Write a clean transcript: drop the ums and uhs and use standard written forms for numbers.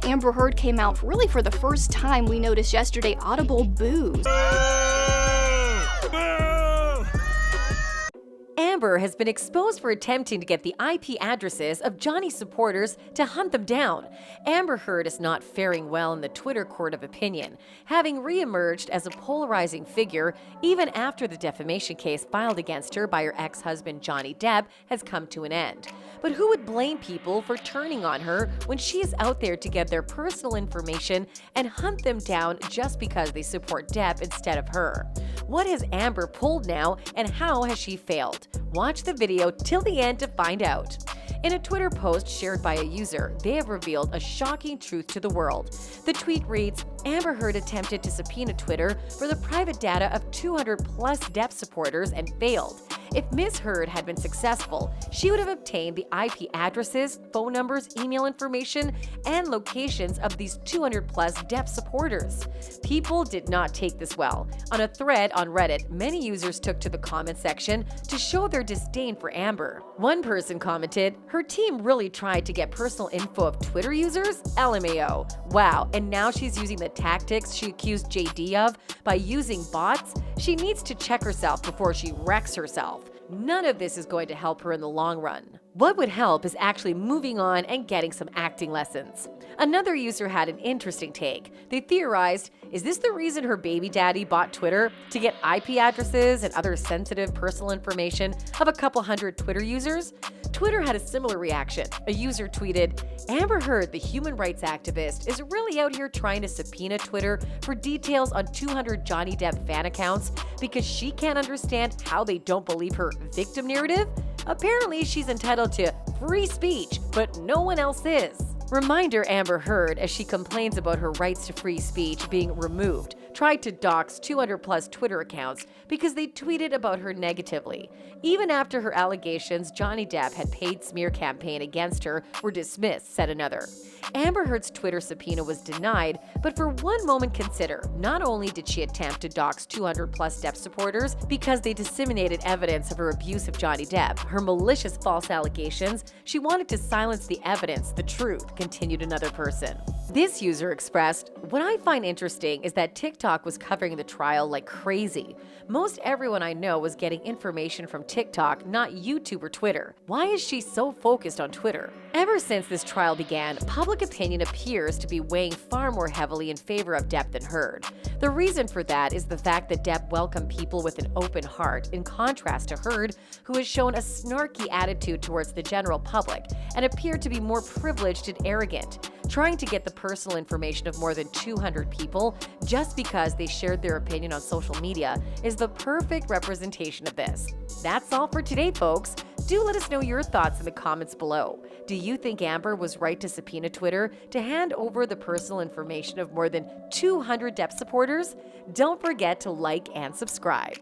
Amber Heard came out really for the first time, we noticed yesterday audible boos. Amber has been exposed for attempting to get the IP addresses of Johnny supporters to hunt them down. Amber Heard is not faring well in the Twitter court of opinion, having re-emerged as a polarizing figure even after the defamation case filed against her by her ex-husband Johnny Depp has come to an end. But who would blame people for turning on her when she is out there to get their personal information and hunt them down just because they support Depp instead of her? What has Amber pulled now, and how has she failed? Watch the video till the end to find out. In a Twitter post shared by a user, they have revealed a shocking truth to the world. The tweet reads, Amber Heard attempted to subpoena Twitter for the private data of 200 plus Depp supporters and failed. If Ms. Heard had been successful, she would have obtained the IP addresses, phone numbers, email information, and locations of these 200 plus Depp supporters. People did not take this well. On a thread on Reddit, many users took to the comment section to show their disdain for Amber. One person commented, her team really tried to get personal info of Twitter users? LMAO. Wow, and now she's using the tactics she accused JD of by using bots? She needs to check herself before she wrecks herself. None of this is going to help her in the long run. What would help is actually moving on and getting some acting lessons. Another user had an interesting take. They theorized, is this the reason her baby daddy bought Twitter? To get IP addresses and other sensitive personal information of a couple hundred Twitter users? Twitter had a similar reaction. A user tweeted, Amber Heard, the human rights activist, is really out here trying to subpoena Twitter for details on 200 Johnny Depp fan accounts because she can't understand how they don't believe her victim narrative? Apparently, she's entitled to free speech, but no one else is. Reminder Amber Heard, as she complains about her rights to free speech being removed, tried to dox 200 plus Twitter accounts because they tweeted about her negatively. Even after her allegations Johnny Depp had paid smear campaign against her were dismissed, said another. Amber Heard's Twitter subpoena was denied, but for one moment consider, not only did she attempt to dox 200 plus Depp supporters because they disseminated evidence of her abuse of Johnny Depp, her malicious false allegations, she wanted to silence the evidence, the truth, continued another person. This user expressed, what I find interesting is that TikTok was covering the trial like crazy. Most everyone I know was getting information from TikTok, not YouTube or Twitter. Why is she so focused on Twitter? Ever since this trial began, public opinion appears to be weighing far more heavily in favor of Depp than Heard. The reason for that is the fact that Depp welcomed people with an open heart, in contrast to Heard, who has shown a snarky attitude towards the general public and appeared to be more privileged and arrogant, trying to get the personal information of more than 200 people just because they shared their opinion on social media is the perfect representation of this. That's all for today, folks. Do let us know your thoughts in the comments below. Do you think Amber was right to subpoena Twitter to hand over the personal information of more than 200 Depp supporters? Don't forget to like and subscribe.